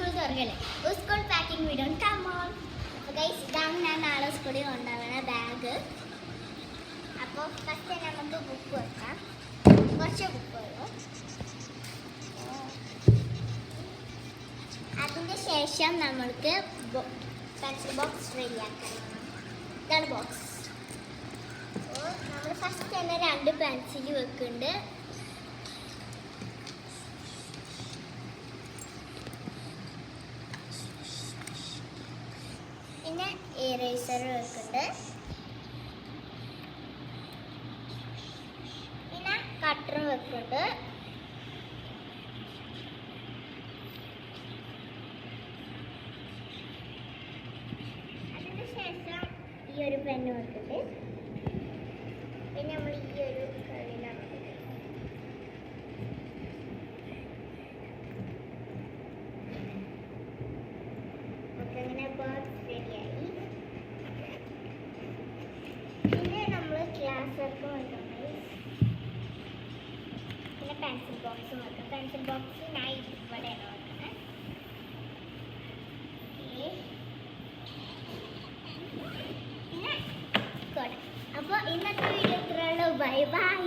School തുറക്കല്ലേ. School packing video come on. അപ്പോൾ guys ഇതാണ് ഞാൻ നാളെ സ്കൂളിൽ കൊണ്ടുപോകുന്ന ബാഗ്. അപ്പോൾ ഫസ്റ്റ് നമുക്ക് ബുക്ക് വെക്കാം. കുറച്ച് ബുക്ക് വരും. അതിൻ്റെ ശേഷം നമ്മൾക്ക് പെൻസിൽ ബോക്സ് റെഡിയാക്കണം. ഇതാണ് ബോക്സ്. അപ്പോൾ നമ്മൾ ഫസ്റ്റ് തന്നെ 2 പെൻസിൽ വെക്കുന്നുണ്ട്. പിന്നെ ഇറേസർ വെക്കുന്നുണ്ട്. പിന്നെ കട്ടർ വെക്കുന്നുണ്ട്. അതിനുശേഷം ഈ ഒരു പെന്ന് വെക്കുന്നുണ്ട്. പിന്നെ നമ്മൾ ഈ ഒരു കളിയിലാണ് അങ്ങനെ ബോക്സ് റെഡിയായി. പിന്നെ നമ്മൾ ക്ലാസ് വർക്ക് വെക്കുന്നത്. പിന്നെ പെൻസിൽ ബോക്സും വെക്കും. പെൻസിൽ ബോക്സ് ഞാൻ ഇവിടെയാണ് വെക്കുന്നത്. പിന്നെ അപ്പോൾ ഇന്നത്തെ വീഡിയോ ഇത്രയുള്ളൂ. Bye by.